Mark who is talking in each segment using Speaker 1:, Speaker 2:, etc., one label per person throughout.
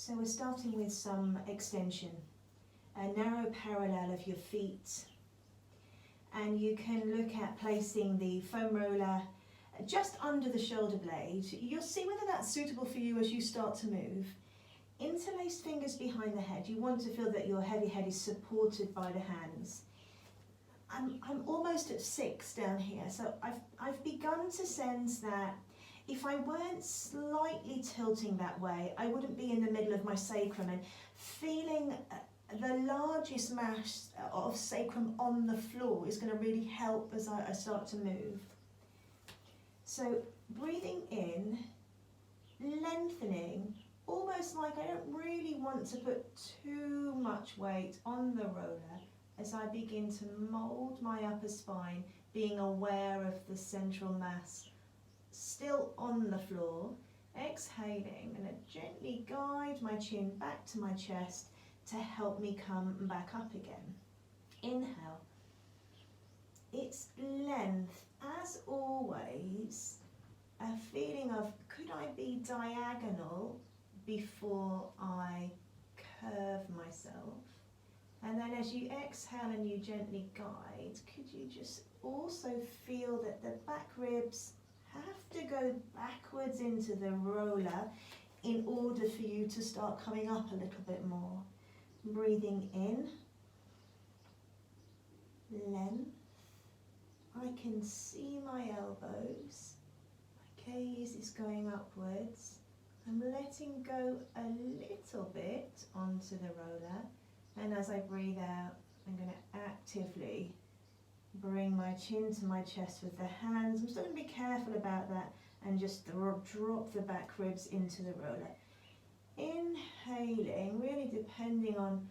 Speaker 1: So we're starting with some extension, a narrow parallel of your feet. And you can look at placing the foam roller just under the shoulder blade. You'll see whether that's suitable for you as you start to move. Interlaced fingers behind the head. You want to feel that your heavy head is supported by the hands. I'm almost at 6 down here, so I've begun to sense that if I weren't slightly tilting that way, I wouldn't be in the middle of my sacrum, and feeling the largest mass of sacrum on the floor is going to really help as I start to move. So breathing in, lengthening, almost like I don't really want to put too much weight on the roller as I begin to mould my upper spine, being aware of the central mass still on the floor. Exhaling, I'm going to gently guide my chin back to my chest to help me come back up again. Inhale. It's length, as always, a feeling of could I be diagonal before I curve myself? And then as you exhale and you gently guide, could you just also feel that the back ribs have to go backwards into the roller in order for you to start coming up a little bit more. Breathing in, length. I can see my elbows. My gaze is going upwards. I'm letting go a little bit onto the roller. And as I breathe out, I'm going to actively bring my chin to my chest with the hands. I'm still going to be careful about that and just drop the back ribs into the roller. Inhaling, really depending on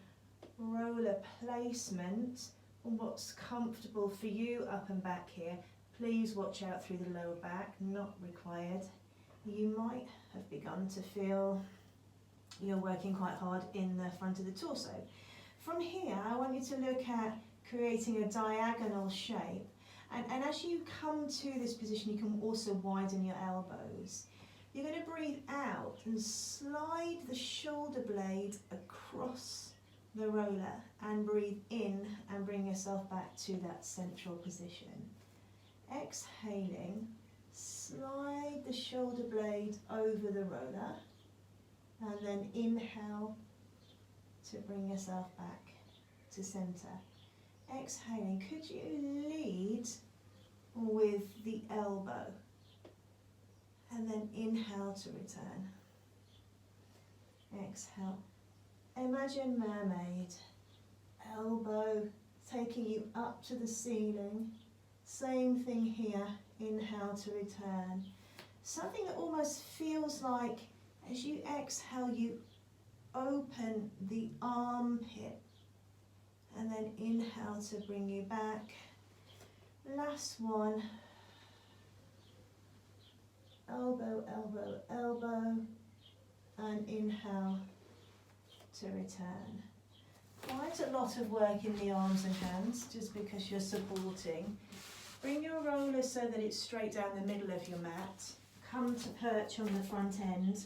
Speaker 1: roller placement, on what's comfortable for you up and back here. Please watch out through the lower back, not required. You might have begun to feel you're working quite hard in the front of the torso. From here, I want you to look at creating a diagonal shape. And as you come to this position, you can also widen your elbows. You're going to breathe out and slide the shoulder blade across the roller and breathe in and bring yourself back to that central position. Exhaling, slide the shoulder blade over the roller and then inhale to bring yourself back to center. Exhaling, could you lead with the elbow and then inhale to return. Exhale. Imagine mermaid, elbow taking you up to the ceiling. Same thing here, inhale to return. Something that almost feels like as you exhale you open the armpit and then inhale to bring you back. Last one. Elbow, elbow, elbow, and inhale to return. Quite a lot of work in the arms and hands just because you're supporting. Bring your roller so that it's straight down the middle of your mat. Come to perch on the front end.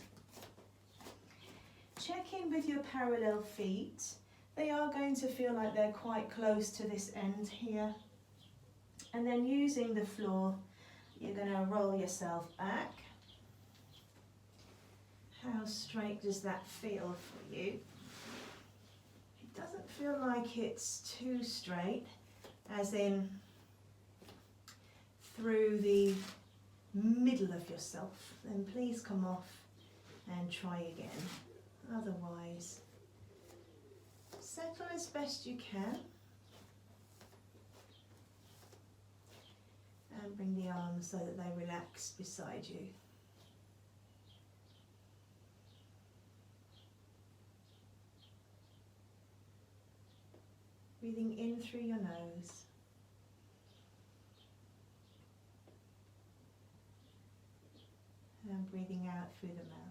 Speaker 1: Check in with your parallel feet. They are going to feel like they're quite close to this end here. And then using the floor, you're going to roll yourself back. How straight does that feel for you? It doesn't feel like it's too straight, as in through the middle of yourself. Then please come off and try again. Otherwise, settle as best you can. And bring the arms so that they relax beside you. Breathing in through your nose. And breathing out through the mouth.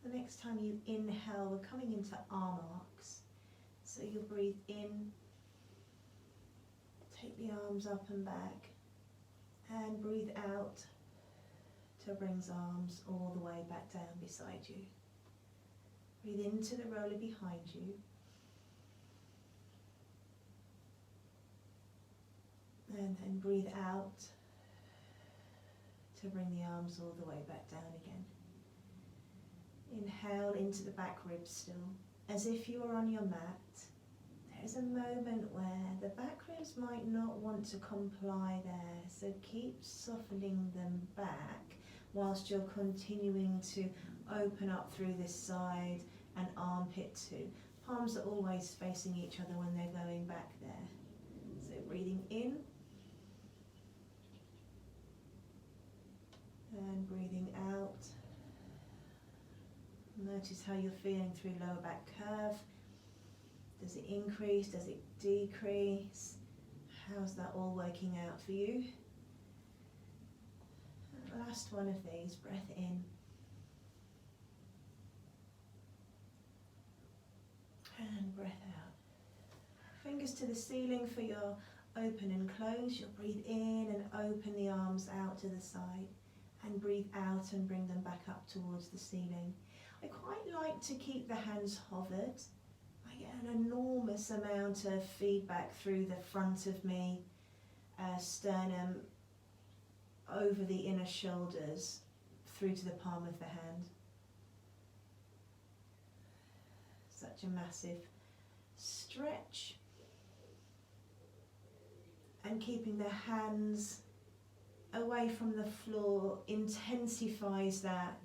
Speaker 1: The next time you inhale, we're coming into arm arcs. So you'll breathe in, take the arms up and back, and breathe out to bring arms all the way back down beside you. Breathe into the roller behind you. And then breathe out to bring the arms all the way back down again. Inhale into the back ribs still, as if you were on your mat. There's a moment where the back ribs might not want to comply there, so keep softening them back whilst you're continuing to open up through this side and armpit too. Palms are always facing each other when they're going back there. So breathing in and breathing out. Notice how you're feeling through lower back curve. Does it increase? Does it decrease? How's that all working out for you? Last one of these, breath in. And breath out. Fingers to the ceiling for your open and close. You'll breathe in and open the arms out to the side. And breathe out and bring them back up towards the ceiling. I quite like to keep the hands hovered. I get an enormous amount of feedback through the front of me, sternum, over the inner shoulders, through to the palm of the hand. Such a massive stretch. And keeping the hands away from the floor intensifies that.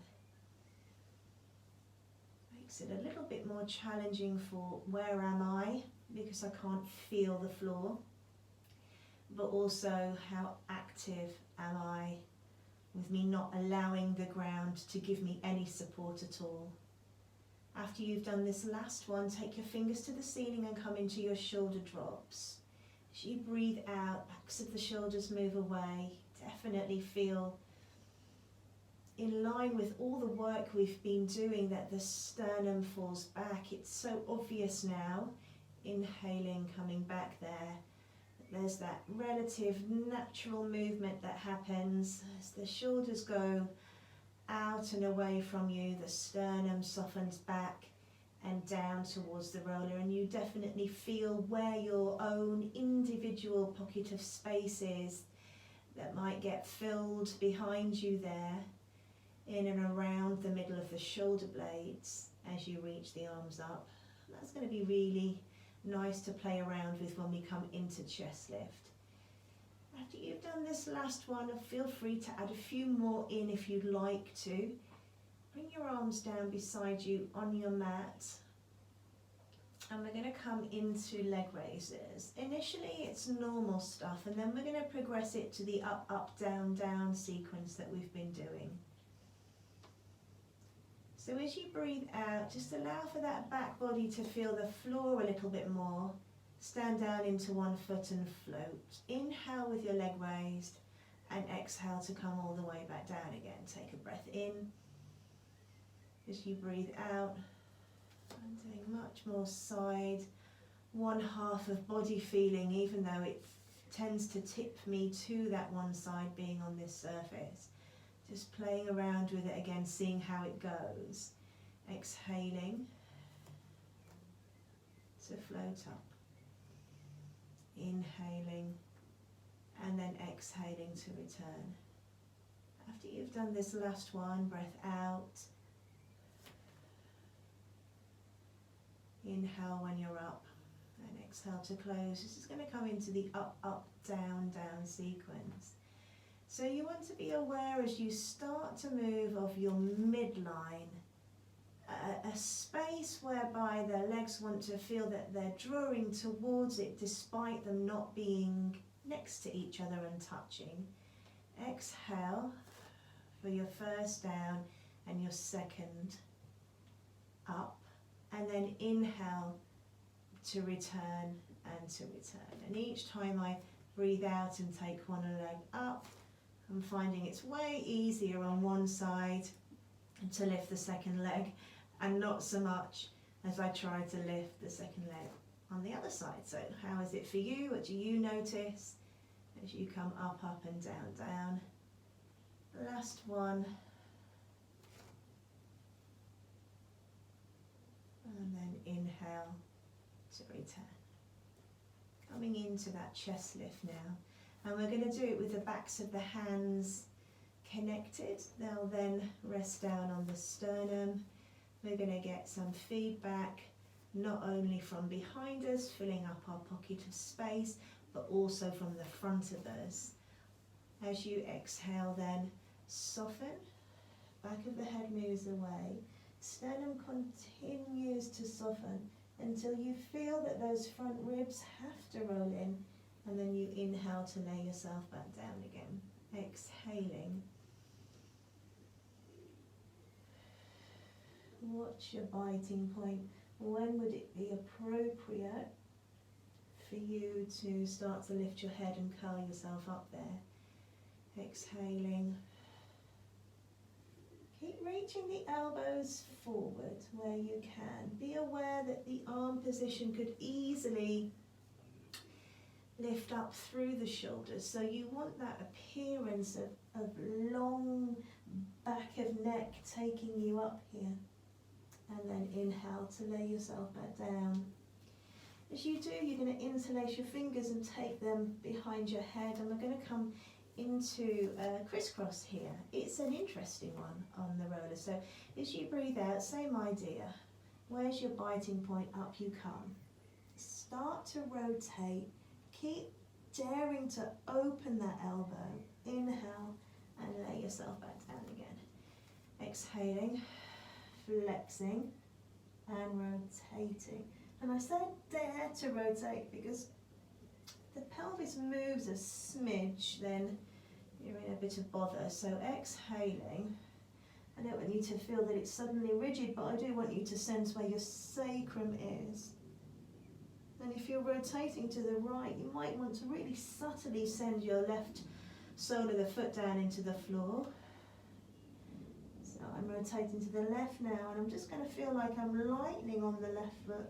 Speaker 1: Makes it a little bit more challenging for where am I, because I can't feel the floor, but also how active am I with me not allowing the ground to give me any support at all. After you've done this last one, take your fingers to the ceiling and come into your shoulder drops. As you breathe out, backs of the shoulders move away. Definitely feel in line with all the work we've been doing that the sternum falls back. It's so obvious now. Inhaling, coming back there. There's that relative natural movement that happens as the shoulders go out and away from you. The sternum softens back and down towards the roller, and you definitely feel where your own individual pocket of space is that might get filled behind you there, in and around the middle of the shoulder blades as you reach the arms up. That's going to be really nice to play around with when we come into chest lift. After you've done this last one, feel free to add a few more in if you'd like to. Bring your arms down beside you on your mat. And we're going to come into leg raisers. Initially it's normal stuff, and then we're going to progress it to the up, up, down, down sequence that we've been doing. So as you breathe out, just allow for that back body to feel the floor a little bit more. Stand down into one foot and float. Inhale with your leg raised, and exhale to come all the way back down again. Take a breath in. As you breathe out, I'm doing much more side, one half of body feeling, even though it tends to tip me to that one side being on this surface. Just playing around with it again, seeing how it goes. Exhaling to float up. Inhaling and then exhaling to return. After you've done this last one, breath out. Inhale when you're up and exhale to close. This is going to come into the up, up, down, down sequence. So you want to be aware as you start to move of your midline, a space whereby the legs want to feel that they're drawing towards it despite them not being next to each other and touching. Exhale for your first down and your second up, and then inhale to return and to return. And each time I breathe out and take one leg up, I'm finding it's way easier on one side to lift the second leg and not so much as I try to lift the second leg on the other side. So how is it for you? What do you notice as you come up, up and down, down? Last one. And then inhale to return. Coming into that chest lift now. And we're going to do it with the backs of the hands connected. They'll then rest down on the sternum. We're going to get some feedback, not only from behind us, filling up our pocket of space, but also from the front of us. As you exhale then, soften, back of the head moves away, sternum continues to soften until you feel that those front ribs have to roll in, and then you inhale to lay yourself back down again. Exhaling. What's your biting point? When would it be appropriate for you to start to lift your head and curl yourself up there? Exhaling. Keep reaching the elbows forward where you can. Be aware that the arm position could easily lift up through the shoulders. So you want that appearance of long back of neck taking you up here. And then inhale to lay yourself back down. As you do, you're going to interlace your fingers and take them behind your head, and we're going to come into crisscross here. It's an interesting one on the roller. So as you breathe out, same idea. Where's your biting point? Up you come. Start to rotate. Keep daring to open that elbow. Inhale and lay yourself back down again. Exhaling, flexing and rotating. And I said dare to rotate because the pelvis moves a smidge, then you're in a bit of bother. So exhaling, I don't want you to feel that it's suddenly rigid, but I do want you to sense where your sacrum is. And if you're rotating to the right, you might want to really subtly send your left sole of the foot down into the floor. So I'm rotating to the left now, and I'm just going to feel like I'm lightening on the left foot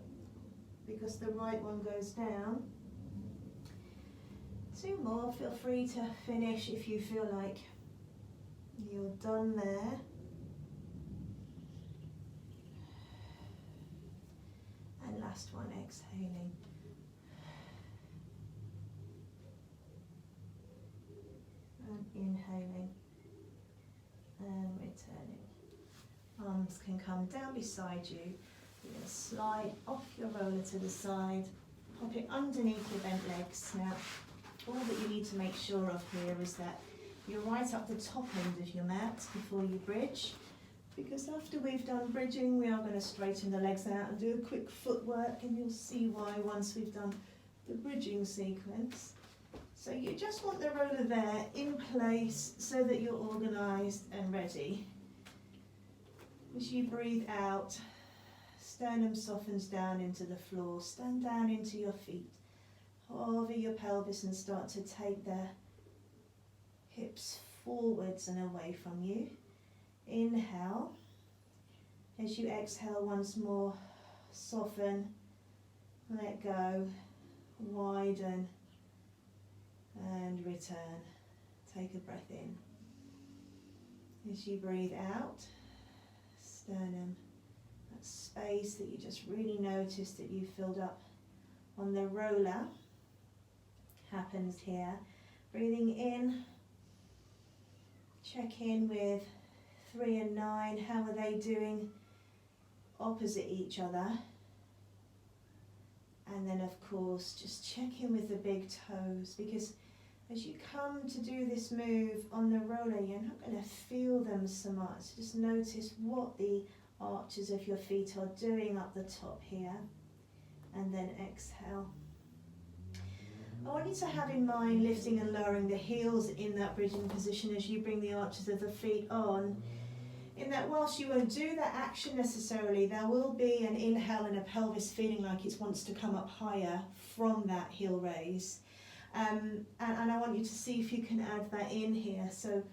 Speaker 1: because the right one goes down. 2 more, feel free to finish if you feel like you're done there. And last one, exhaling. And inhaling. And returning. Arms can come down beside you. You're going to slide off your roller to the side. Pop it underneath your bent legs. Now, all that you need to make sure of here is that you're right up the top end of your mat before you bridge, because after we've done bridging we are going to straighten the legs out and do a quick footwork, and you'll see why once we've done the bridging sequence. So you just want the roller there in place so that you're organised and ready. As you breathe out, sternum softens down into the floor, stand down into your feet. Hover your pelvis and start to take the hips forwards and away from you. Inhale. As you exhale once more, soften, let go, widen and return. Take a breath in. As you breathe out, sternum, that space that you just really noticed that you filled up on the roller happens here. Breathing in, check in with 3 and 9. How are they doing opposite each other? And then of course just check in with the big toes, because as you come to do this move on the roller, you're not going to feel them so much. Just notice what the arches of your feet are doing up the top here, and then exhale. I want you to have in mind lifting and lowering the heels in that bridging position as you bring the arches of the feet on. In that whilst you won't do that action necessarily, there will be an inhale and a pelvis feeling like it wants to come up higher from that heel raise. And I want you to see if you can add that in here. So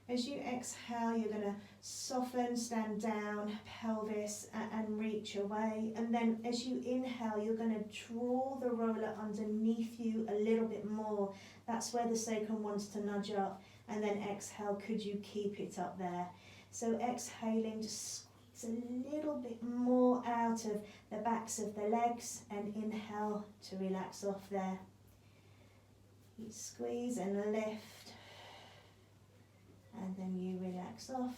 Speaker 1: As you exhale, you're going to soften, stand down, pelvis, and reach away. And then as you inhale, you're going to draw the roller underneath you a little bit more. That's where the sacrum wants to nudge up. And then exhale, could you keep it up there? So exhaling, just squeeze a little bit more out of the backs of the legs, and inhale to relax off there. You squeeze and lift, and then you relax off.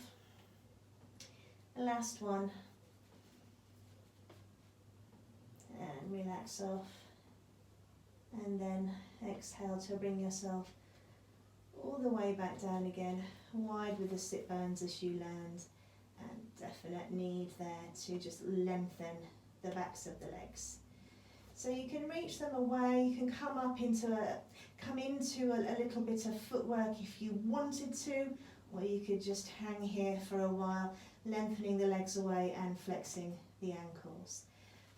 Speaker 1: The last one, and relax off, and then exhale to bring yourself all the way back down again, wide with the sit bones as you land, and definite need there to just lengthen the backs of the legs. So you can reach them away, you can come into a little bit of footwork if you wanted to, or you could just hang here for a while, lengthening the legs away and flexing the ankles.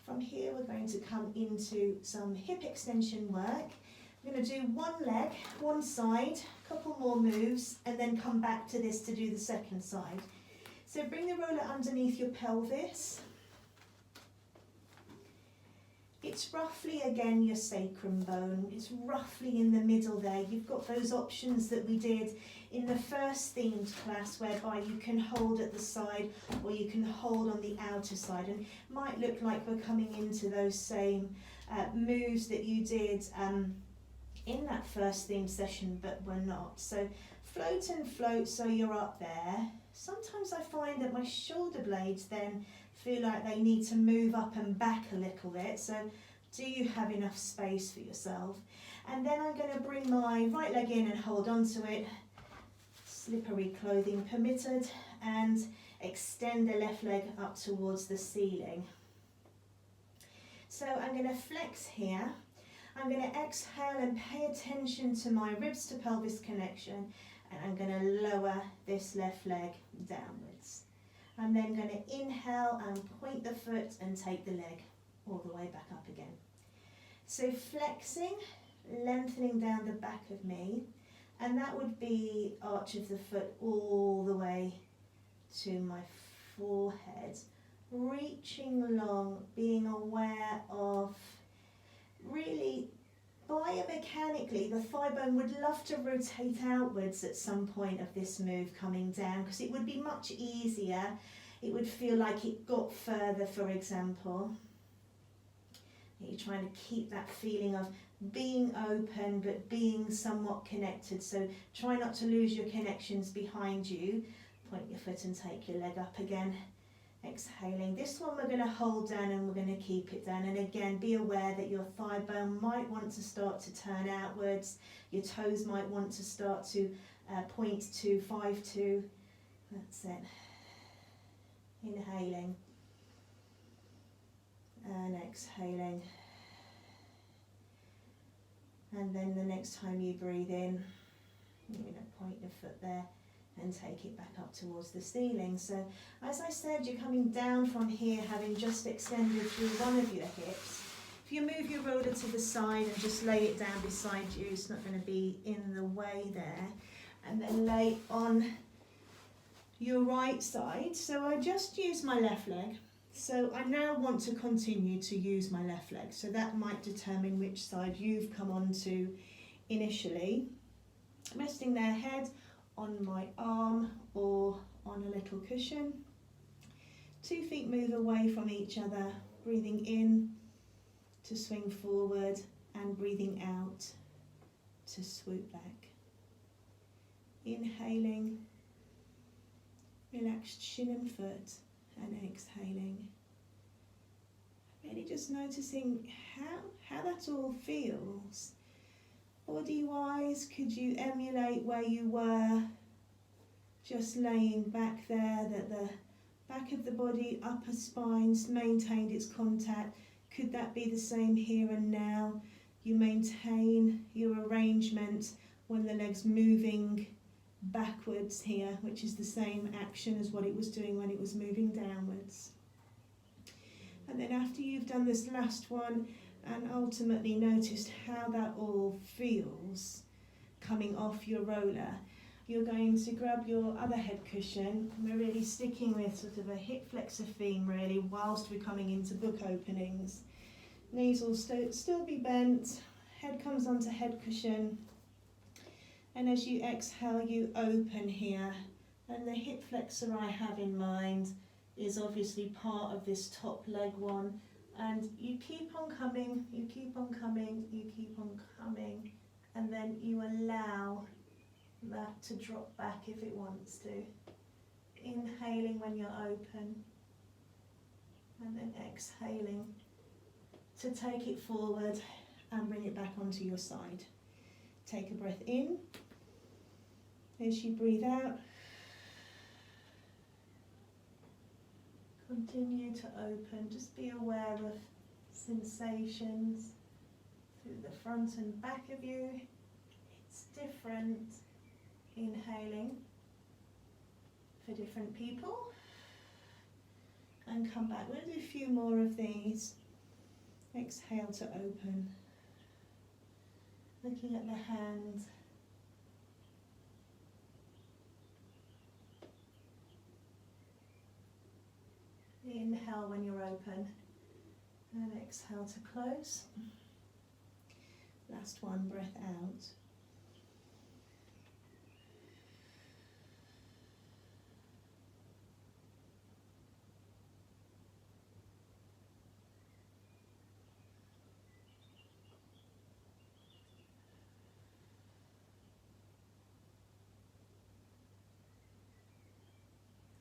Speaker 1: From here we're going to come into some hip extension work. We're going to do one leg, one side, a couple more moves, and then come back to this to do the second side. So bring the roller underneath your pelvis. It's roughly, again, your sacrum bone. It's roughly in the middle there. You've got those options that we did in the first themed class, whereby you can hold at the side or you can hold on the outer side. And it might look like we're coming into those same moves that you did in that first themed session, but we're not. So float and float so you're up there. Sometimes I find that my shoulder blades then feel like they need to move up and back a little bit, so do you have enough space for yourself? And then I'm going to bring my right leg in and hold on to it, slippery clothing permitted, and extend the left leg up towards the ceiling. So I'm going to flex here, I'm going to exhale and pay attention to my ribs to pelvis connection, and I'm going to lower this left leg downwards. I'm then going to inhale and point the foot and take the leg all the way back up again. So flexing, lengthening down the back of me, and that would be arch of the foot all the way to my forehead, reaching along, being aware of really biomechanically, the thigh bone would love to rotate outwards at some point of this move coming down, because it would be much easier. It would feel like it got further, for example. You're trying to keep that feeling of being open but being somewhat connected. So try not to lose your connections behind you. Point your foot and take your leg up again. Exhaling. This one we're going to hold down and we're going to keep it down. And again, be aware that your thigh bone might want to start to turn outwards. Your toes might want to start to point to 5-2. That's it. Inhaling. And exhaling. And then the next time you breathe in, you're going to point your foot there and take it back up towards the ceiling. So as I said, you're coming down from here, having just extended through one of your hips. If you move your roller to the side and just lay it down beside you, it's not going to be in the way there. And then lay on your right side. So I just use my left leg. So I now want to continue to use my left leg. So that might determine which side you've come onto initially. Resting their head on my arm or on a little cushion. 2 feet move away from each other, breathing in to swing forward and breathing out to swoop back. Inhaling, relaxed shin and foot, and exhaling. Really just noticing how that all feels. Body-wise, could you emulate where you were just laying back there, that the back of the body, upper spine's maintained its contact? Could that be the same here and now? You maintain your arrangement when the leg's moving backwards here, which is the same action as what it was doing when it was moving downwards. And then after you've done this last one, and ultimately noticed how that all feels coming off your roller, you're going to grab your other head cushion, and we're really sticking with sort of a hip flexor theme really whilst we're coming into book openings. Knees will still be bent, head comes onto head cushion, and as you exhale you open here, and the hip flexor I have in mind is obviously part of this top leg one, and you keep on coming, you keep on coming, you keep on coming, and then you allow that to drop back if it wants to. Inhaling when you're open, and then exhaling to take it forward and bring it back onto your side. Take a breath in. As you breathe out, continue to open. Just be aware of sensations through the front and back of you. It's different inhaling for different people. And come back. We'll do a few more of these. Exhale to open. Looking at the hand. Inhale when you're open. And exhale to close. Last one, breath out.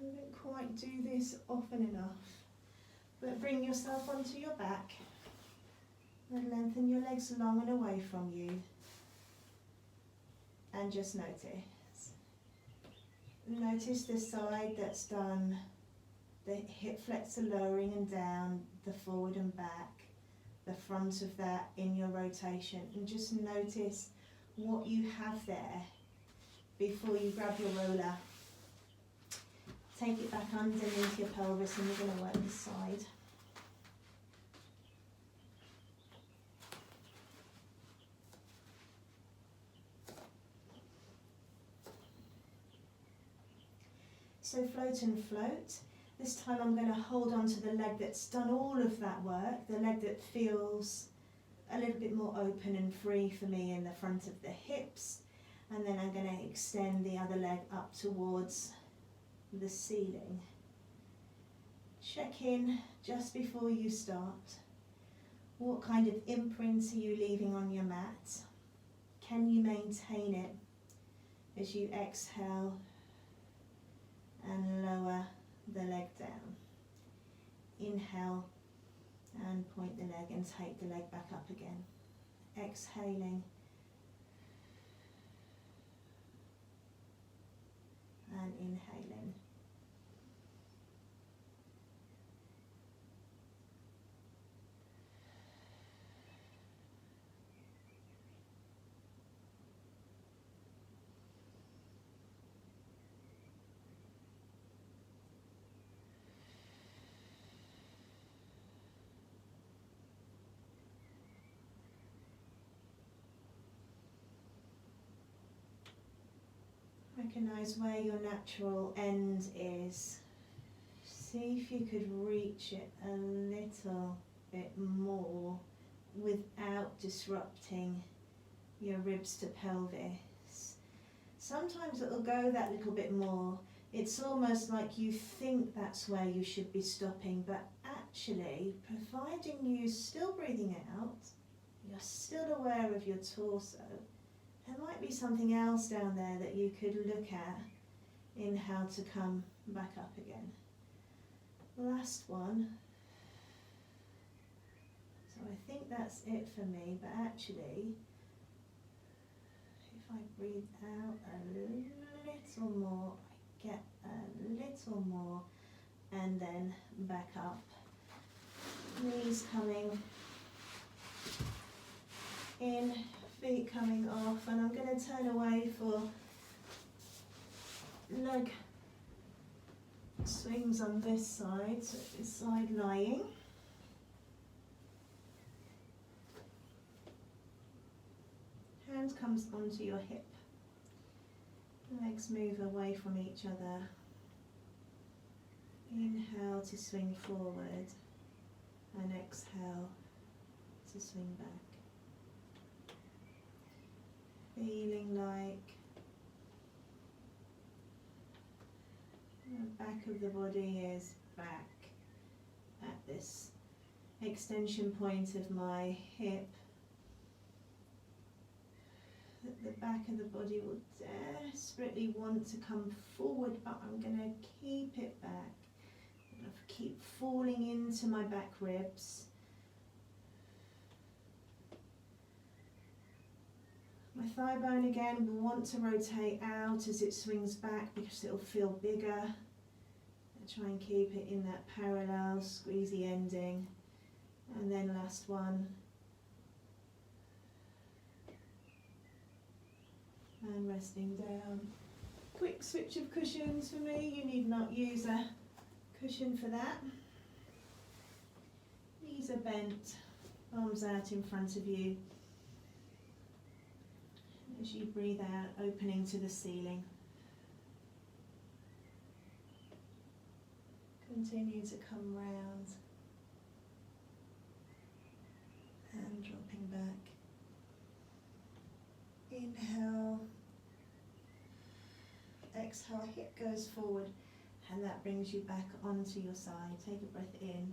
Speaker 1: I don't quite do this often enough, but bring yourself onto your back and lengthen your legs long and away from you, and just notice. Notice the side that's done the hip flexor lowering and down, the forward and back, the front of that in your rotation, and just notice what you have there before you grab your roller. Take it back underneath your pelvis, and we're going to work this side. So float and float. This time I'm going to hold on to the leg that's done all of that work, the leg that feels a little bit more open and free for me in the front of the hips, and then I'm going to extend the other leg up towards the ceiling. Check in just before you start. What kind of imprints are you leaving on your mat? Can you maintain it as you exhale and lower the leg down? Inhale and point the leg and take the leg back up again. Exhaling and inhaling. Recognize where your natural end is. See if you could reach it a little bit more without disrupting your ribs to pelvis. Sometimes it'll go that little bit more. It's almost like you think that's where you should be stopping, but actually, providing you're still breathing out, you're still aware of your torso, there might be something else down there that you could look at in how to come back up again. Last one. So I think that's it for me, but actually, if I breathe out a little more, I get a little more, and then back up. Knees coming in, feet coming off, and I'm going to turn away for leg swings on this side, so this side lying. Hand comes onto your hip. Legs move away from each other. Inhale to swing forward and exhale to swing back. Feeling like the back of the body is back at this extension point of my hip. That the back of the body will desperately want to come forward, but I'm going to keep it back. I'm going to keep falling into my back ribs. My thigh bone again will want to rotate out as it swings back because it'll feel bigger. I try and keep it in that parallel, squeezy ending. And then last one. And resting down. Quick switch of cushions for me. You need not use a cushion for that. Knees are bent, arms out in front of you. As you breathe out, opening to the ceiling. Continue to come round and dropping back. Inhale, exhale, hip goes forward and that brings you back onto your side. Take a breath in,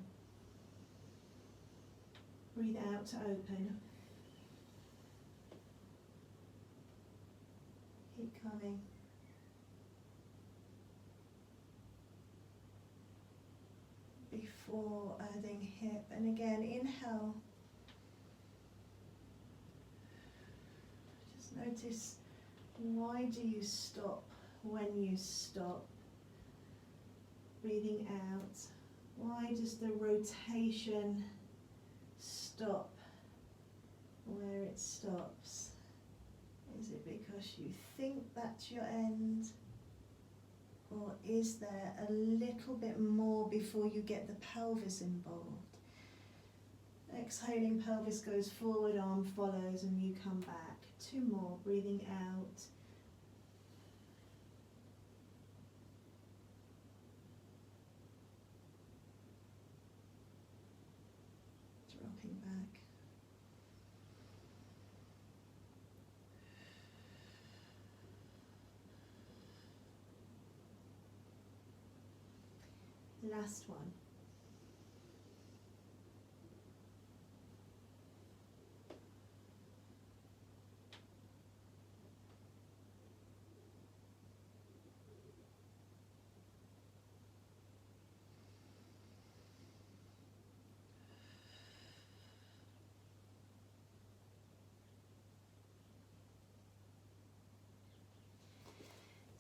Speaker 1: breathe out to open. Keep coming. Before adding hip, and again inhale. Just notice, why do you stop when you stop? Breathing out. Why does the rotation stop where it stops? Is it because you think that's your end? Or is there a little bit more before you get the pelvis involved? Exhaling, pelvis goes forward, arm follows, and you come back. 2 more, breathing out. Dropping back. Last one.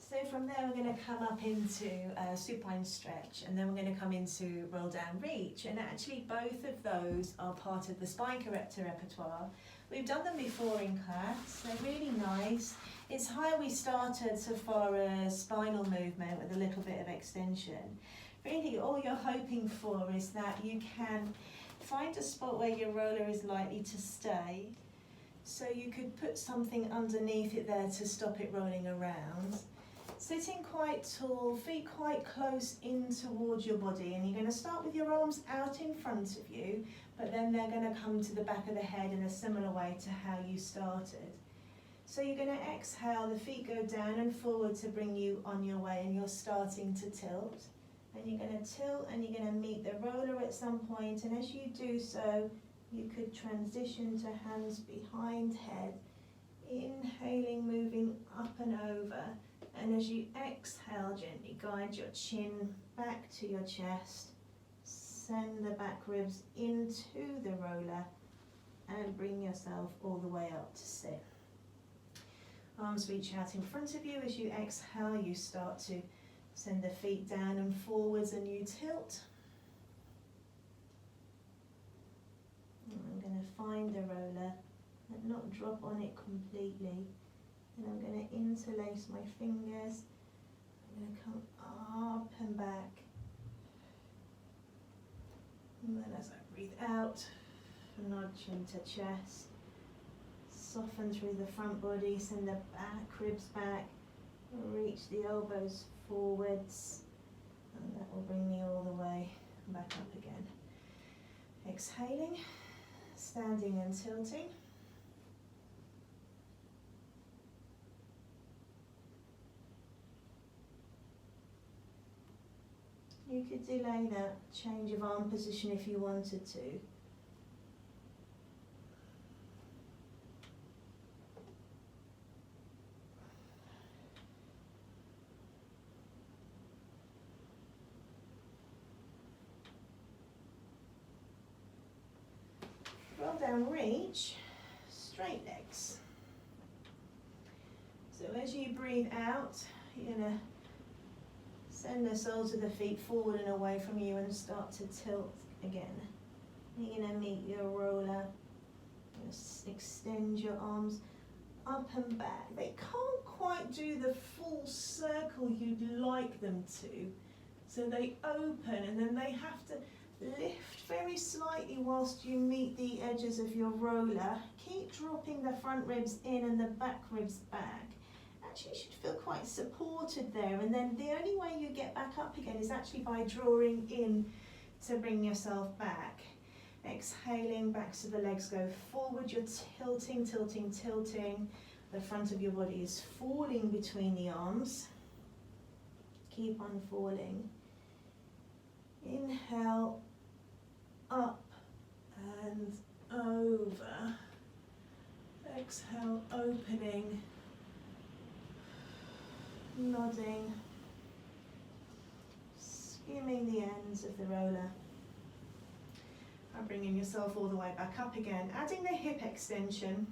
Speaker 1: So from there we're going to come up into supine stretch, and then we're going to come into roll down reach, and actually both of those are part of the spine corrector repertoire. We've done them before in class, they're really nice. It's how we started so far as spinal movement with a little bit of extension. Really all you're hoping for is that you can find a spot where your roller is likely to stay. So you could put something underneath it there to stop it rolling around. Sitting quite tall, feet quite close in towards your body, and you're going to start with your arms out in front of you, but then they're going to come to the back of the head in a similar way to how you started. So you're going to exhale, the feet go down and forward to bring you on your way, and you're starting to tilt. And you're going to tilt and you're going to meet the roller at some point, and as you do so, you could transition to hands behind head, inhaling, moving up and over. And as you exhale, gently guide your chin back to your chest, send the back ribs into the roller, and bring yourself all the way up to sit. Arms reach out in front of you. As you exhale, you start to send the feet down and forwards, and you tilt. And I'm going to find the roller and not drop on it completely. And I'm going to interlace my fingers. I'm going to come up and back. And then as I breathe out, nudge into chest. Soften through the front body, send the back ribs back. Reach the elbows forwards, and that will bring me all the way back up again. Exhaling, standing and tilting. You could delay that change of arm position if you wanted to. Roll down, reach, straight legs. So as you breathe out, you're going to send the soles of the feet forward and away from you and start to tilt again. You're going to meet your roller. Extend your arms up and back. They can't quite do the full circle you'd like them to. So they open and then they have to lift very slightly whilst you meet the edges of your roller. Keep dropping the front ribs in and the back ribs back. Actually, you should feel quite supported there, and then the only way you get back up again is actually by drawing in to bring yourself back. Exhaling, backs of the legs go forward, you're tilting, tilting, tilting. The front of your body is falling between the arms. Keep on falling. Inhale, up and over. Exhale, opening. Nodding, skimming the ends of the roller, and bringing yourself all the way back up again, adding the hip extension.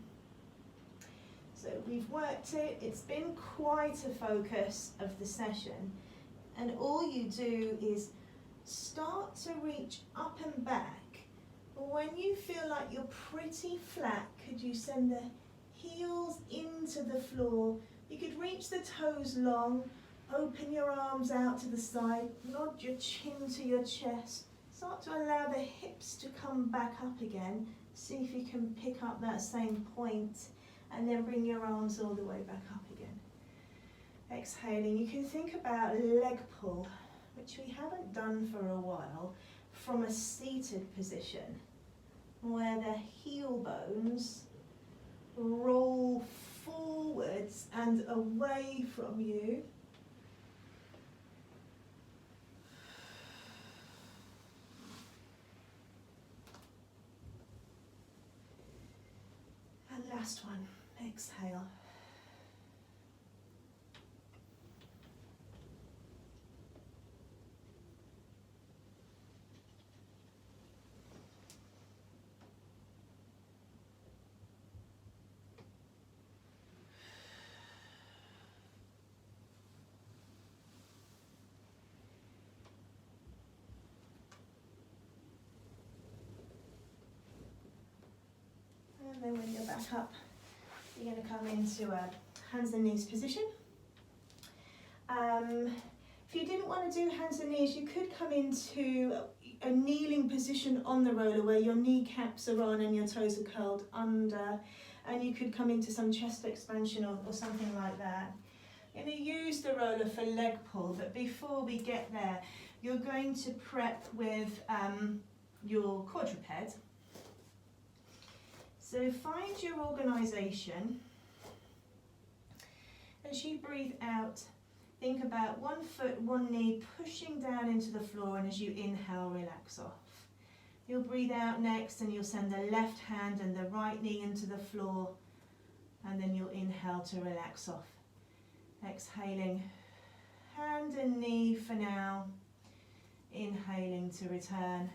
Speaker 1: So we've worked it, it's been quite a focus of the session, and all you do is start to reach up and back. When you feel like you're pretty flat, could you send the heels into the floor? You could reach the toes long, open your arms out to the side, nod your chin to your chest, start to allow the hips to come back up again. See if you can pick up that same point, and then bring your arms all the way back up again. Exhaling, you can think about leg pull, which we haven't done for a while, from a seated position, where the heel bones roll forwards and away from you. And last one, exhale. And then when you're back up, you're going to come into a hands and knees position. If you didn't want to do hands and knees, you could come into a kneeling position on the roller where your kneecaps are on and your toes are curled under, and you could come into some chest expansion or something like that. You're going to use the roller for leg pull, but before we get there, you're going to prep with your quadruped. So find your organisation. As you breathe out, think about one foot, one knee pushing down into the floor, and as you inhale, relax off. You'll breathe out next and you'll send the left hand and the right knee into the floor, and then you'll inhale to relax off. Exhaling, hand and knee for now. Inhaling to return.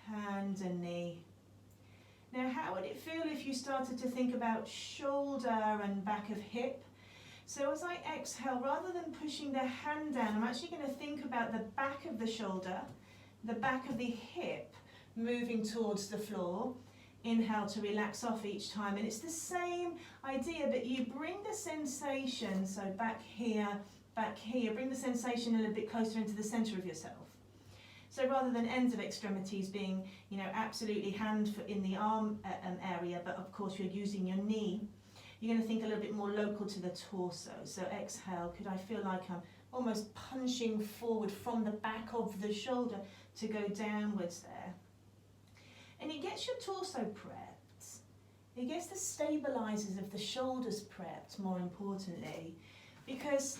Speaker 1: Hand and knee. Now, how would it feel if you started to think about shoulder and back of hip? So as I exhale, rather than pushing the hand down, I'm actually going to think about the back of the shoulder, the back of the hip moving towards the floor. Inhale to relax off each time, and it's the same idea, but you bring the sensation, so back here, bring the sensation a little bit closer into the center of yourself. So rather than ends of extremities being, absolutely hand in the arm area, but of course you're using your knee, You're going to think a little bit more local to the torso. So exhale, could I feel like I'm almost punching forward from the back of the shoulder to go downwards there. And it gets your torso prepped. It gets the stabilizers of the shoulders prepped, more importantly, because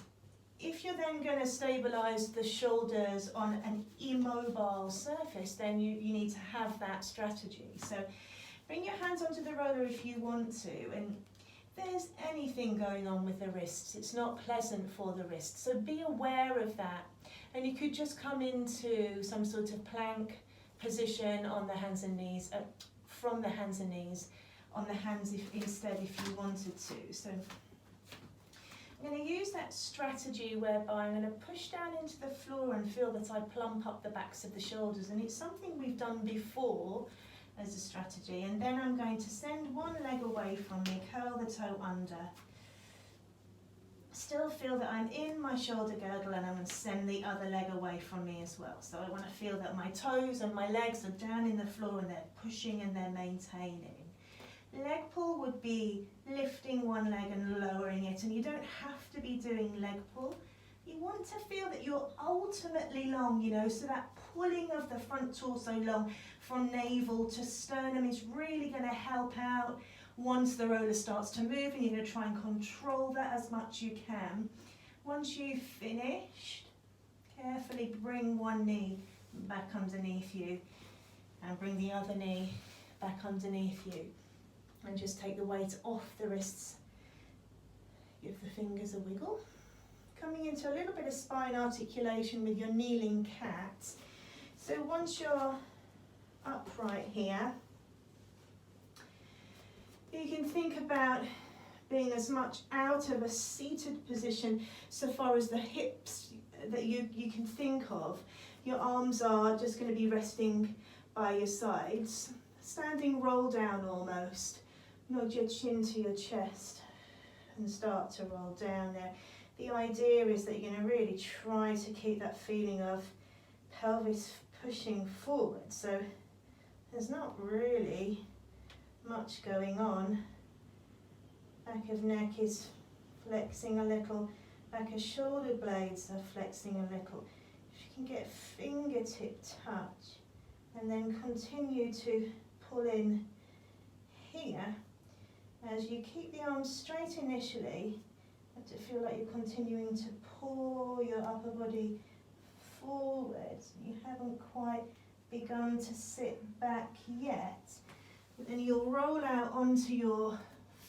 Speaker 1: if you're then going to stabilize the shoulders on an immobile surface, then you need to have that strategy. So bring your hands onto the roller if you want to, and if there's anything going on with the wrists, it's not pleasant for the wrists, so be aware of that. And you could just come into some sort of plank position on the hands and knees, from the hands and knees, on the hands instead if you wanted to. So I'm going to use that strategy whereby I'm going to push down into the floor and feel that I plump up the backs of the shoulders, and it's something we've done before as a strategy. And then I'm going to send one leg away from me, curl the toe under, still feel that I'm in my shoulder girdle, and I'm going to send the other leg away from me as well. So I want to feel that my toes and my legs are down in the floor and they're pushing and they're maintaining. Leg pull would be lifting one leg and lowering it, and you don't have to be doing leg pull. You want to feel that you're ultimately long, you know, so that pulling of the front torso long from navel to sternum is really going to help out once the roller starts to move, and you're going to try and control that as much as you can. Once you've finished, carefully bring one knee back underneath you and bring the other knee back underneath you. And just take the weight off the wrists. Give the fingers a wiggle. Coming into a little bit of spine articulation with your kneeling cat. So once you're upright here, you can think about being as much out of a seated position so far as the hips that you can think of. Your arms are just going to be resting by your sides. Standing roll down almost. Nod your chin to your chest and start to roll down there. The idea is that you're going to really try to keep that feeling of pelvis pushing forward. So there's not really much going on. Back of neck is flexing a little. Back of shoulder blades are flexing a little. If you can get fingertip touch and then continue to pull in here. As you keep the arms straight initially, you have to feel like you're continuing to pull your upper body forward. You haven't quite begun to sit back yet. But then you'll roll out onto your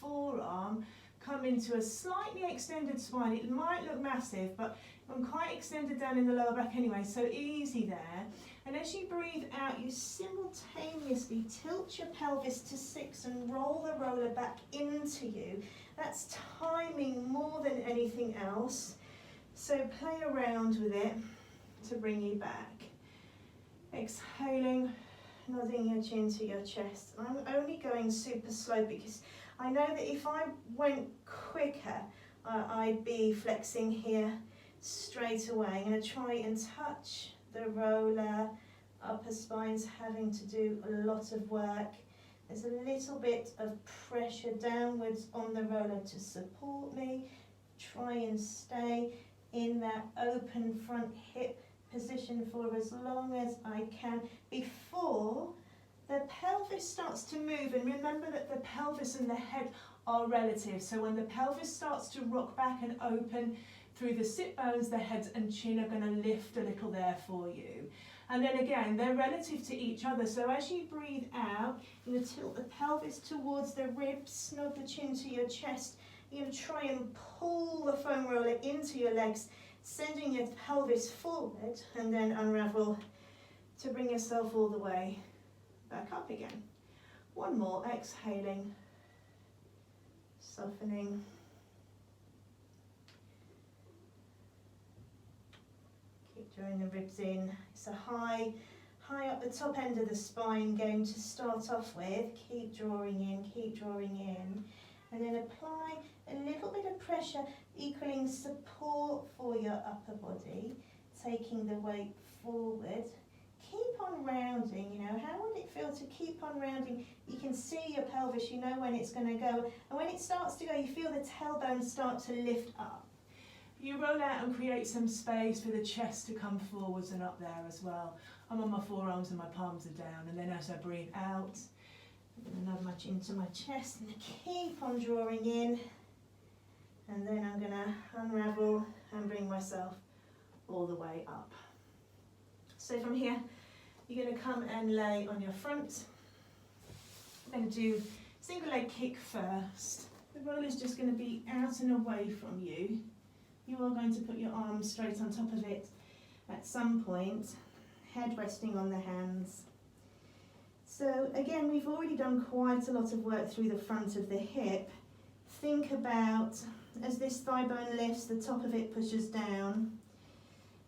Speaker 1: forearm, come into a slightly extended spine. It might look massive, but I'm quite extended down in the lower back anyway, so easy there. And as you breathe out, you simultaneously tilt your pelvis to 6 and roll the roller back into you. That's timing more than anything else. So play around with it to bring you back. Exhaling, nodding your chin to your chest. I'm only going super slow because I know that if I went quicker, I'd be flexing here straight away. I'm going to try and touch the roller. Upper spine's having to do a lot of work. There's a little bit of pressure downwards on the roller to support me. Try and stay in that open front hip position for as long as I can before the pelvis starts to move. And remember that the pelvis and the head are relative. So when the pelvis starts to rock back and open through the sit bones, the head and chin are going to lift a little there for you. And then again, they're relative to each other. So as you breathe out, you're going to tilt the pelvis towards the ribs, nod the chin to your chest. You're going to try and pull the foam roller into your legs, sending your pelvis forward, and then unravel to bring yourself all the way back up again. One more, exhaling, softening. Keep drawing the ribs in. It's a high up the top end of the spine going to start off with. Keep drawing in, and then apply a little bit of pressure, equaling support for your upper body, taking the weight forward. Keep on on rounding, you know, how would it feel to keep on rounding? You can see your pelvis, you know when it's going to go, and when it starts to go, you feel the tailbone start to lift up. You roll out and create some space for the chest to come forwards and up there as well. I'm on my forearms and my palms are down, and then as I breathe out, I'm going to nod my chin to my chest and keep on drawing in, and then I'm going to unravel and bring myself all the way up. So from here, you're going to come and lay on your front. I'm going to do single leg kick first. The roll is just going to be out and away from you. You are going to put your arms straight on top of it at some point, head resting on the hands. So again, we've already done quite a lot of work through the front of the hip. Think about, as this thigh bone lifts, the top of it pushes down,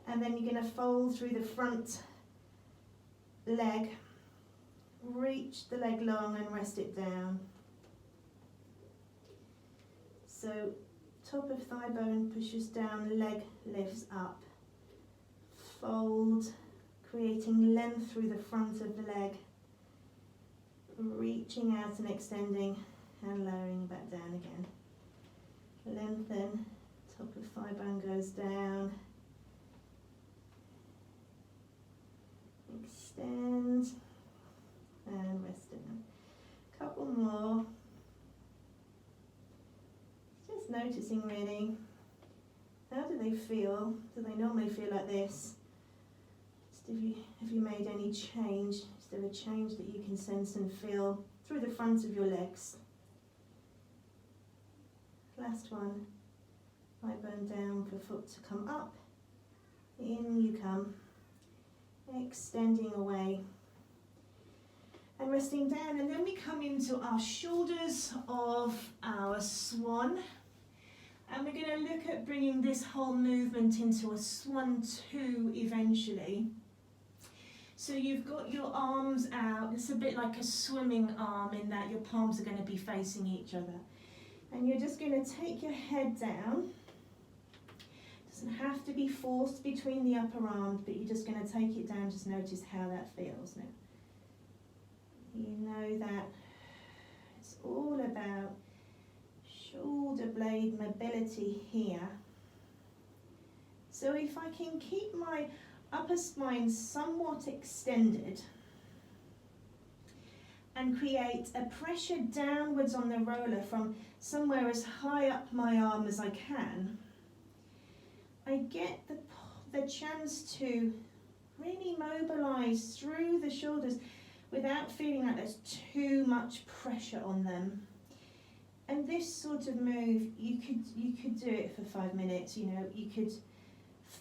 Speaker 1: and then you're going to fold through the front leg, reach the leg long and rest it down. So top of thigh bone pushes down, leg lifts up. Fold, creating length through the front of the leg, reaching out and extending and lowering back down again. Lengthen, top of thigh bone goes down. Extend and rest down. Couple more. Just noticing really, how do they feel? Do they normally feel like this? Just have you made any change? Is there a change that you can sense and feel through the front of your legs? Last one. Thigh bone down for foot to come up. In you come. Extending away and resting down, and then we come into our shoulders of our swan, and we're going to look at bringing this whole movement into a swan 2 eventually. So you've got your arms out, it's a bit like a swimming arm in that your palms are going to be facing each other, and you're just going to take your head down. Doesn't have to be forced between the upper arms, but you're just going to take it down. Just notice how that feels now. You know that it's all about shoulder blade mobility here. So if I can keep my upper spine somewhat extended and create a pressure downwards on the roller from somewhere as high up my arm as I can, I get the chance to really mobilize through the shoulders without feeling like there's too much pressure on them. And this sort of move, you could do it for 5 minutes, you know, you could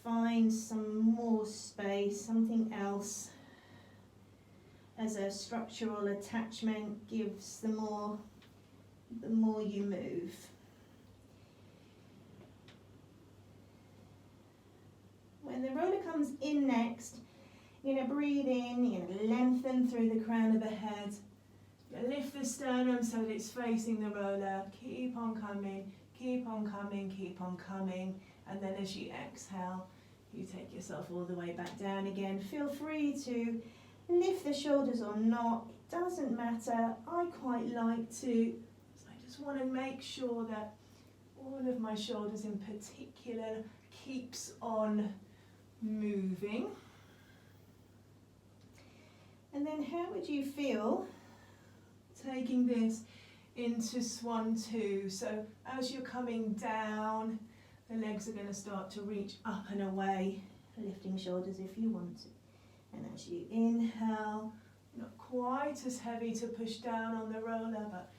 Speaker 1: find some more space, something else as a structural attachment gives the more you move. When the roller comes in next, you're going to breathe in, you're going to lengthen through the crown of the head. You're going to lift the sternum so that it's facing the roller. Keep on coming, keep on coming, keep on coming. And then as you exhale, you take yourself all the way back down again. Feel free to lift the shoulders or not. It doesn't matter. I quite like to. So I just want to make sure that all of my shoulders in particular keeps on moving. And then how would you feel taking this into swan 2? So as you're coming down, the legs are going to start to reach up and away, lifting shoulders if you want to. And as you inhale, not quite as heavy to push down on the roller, but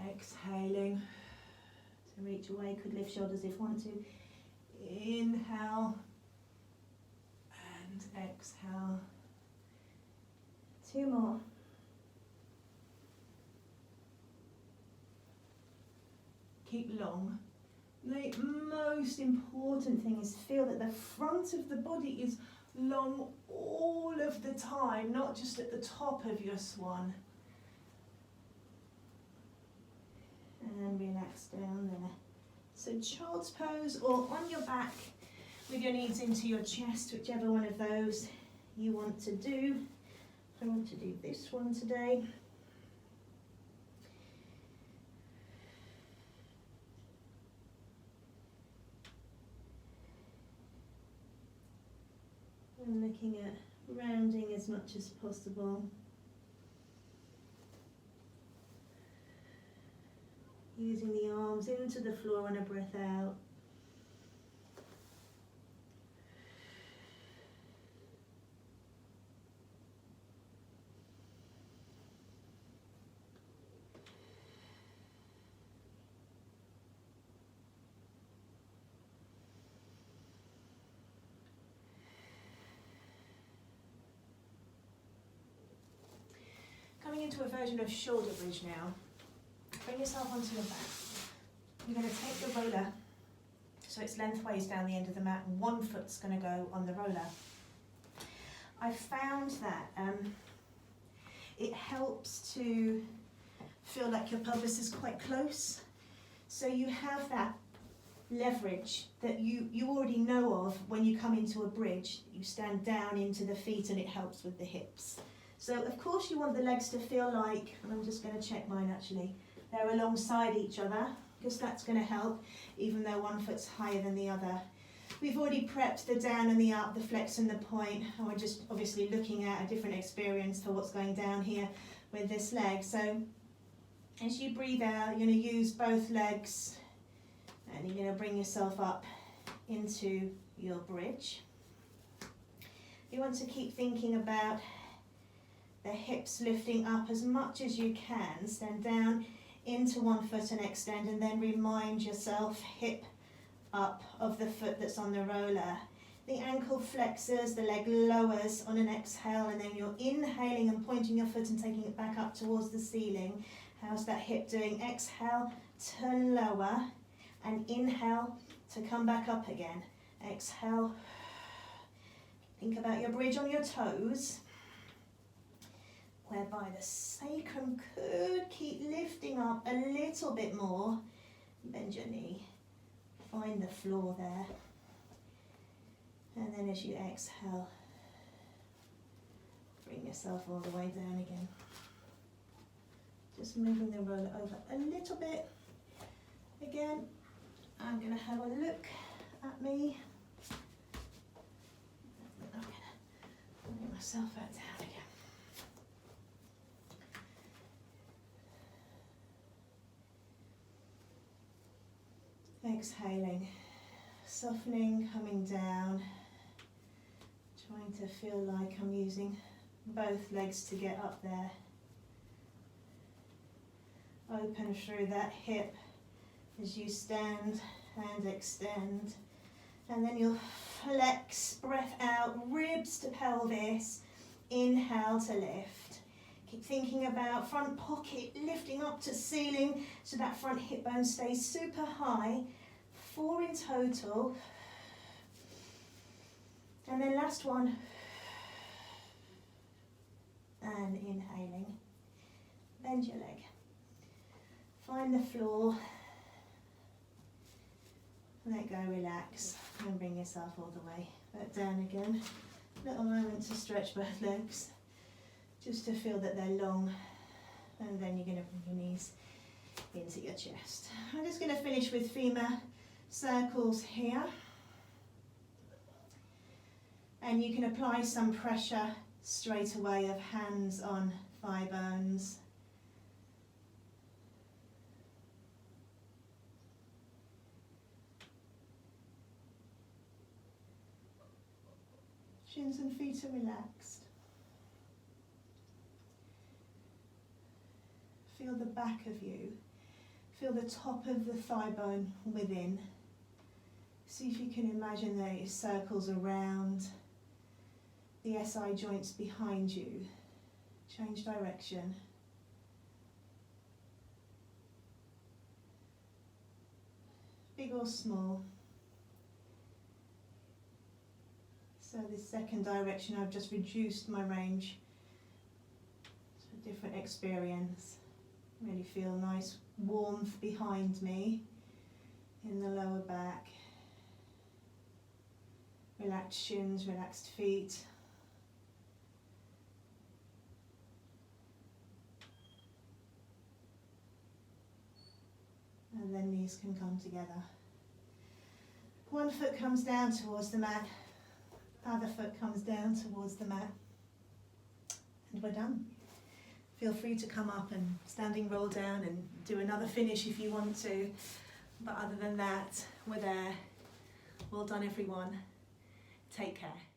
Speaker 1: exhaling to reach away, could lift shoulders if you want to. Inhale and exhale. 2 more. Keep long. The most important thing is feel that the front of the body is long all of the time, not just at the top of your swan. And relax down there. So child's pose or on your back with your knees into your chest, whichever one of those you want to do. I want to do this one today. I'm looking at rounding as much as possible. Using the arms into the floor and a breath out. Coming into a version of shoulder bridge now. Bring yourself onto your back. You're going to take the roller, so it's lengthways down the end of the mat, and one foot's going to go on the roller. I found that it helps to feel like your pelvis is quite close, so you have that leverage that you already know of when you come into a bridge. You stand down into the feet and it helps with the hips. So of course you want the legs to feel like, and I'm just going to check mine actually, they're alongside each other, because that's going to help, even though one foot's higher than the other. We've already prepped the down and the up, the flex and the point, and we're just obviously looking at a different experience for what's going down here with this leg. So as you breathe out, you're going to use both legs, and you're going to bring yourself up into your bridge. You want to keep thinking about the hips lifting up as much as you can. Stand down into one foot and extend, and then remind yourself hip up of the foot that's on the roller. The ankle flexes, the leg lowers on an exhale, and then you're inhaling and pointing your foot and taking it back up towards the ceiling. How's that hip doing? Exhale to lower, and inhale to come back up again. Exhale. Think about your bridge on your toes, whereby the sacrum could keep lifting up a little bit more. Bend your knee, find the floor there. And then as you exhale, bring yourself all the way down again. Just moving the roller over a little bit. Again, I'm going to have a look at me. I'm going to bring myself back down again. Exhaling, softening, coming down, trying to feel like I'm using both legs to get up there. Open through that hip as you stand and extend, and then you'll flex, breath out, ribs to pelvis, inhale to lift. Keep thinking about front pocket lifting up to ceiling so that front hip bone stays super high. 4 in total. And then last one. And inhaling. Bend your leg. Find the floor. Let go, relax, and bring yourself all the way back down again. Little moment to stretch both legs, just to feel that they're long, and then you're going to bring your knees into your chest. I'm just going to finish with femur circles here, and you can apply some pressure straight away of hands on thigh bones. Shins and feet are relaxed. Feel the back of you. Feel the top of the thigh bone within. See if you can imagine there are circles around the SI joints behind you. Change direction. Big or small. So this second direction, I've just reduced my range. It's a different experience. Really feel nice warmth behind me in the lower back. Relaxed shins, relaxed feet. And then these can come together. One foot comes down towards the mat, other foot comes down towards the mat, and we're done. Feel free to come up and standing roll down and do another finish if you want to. But other than that, we're there. Well done everyone. Take care.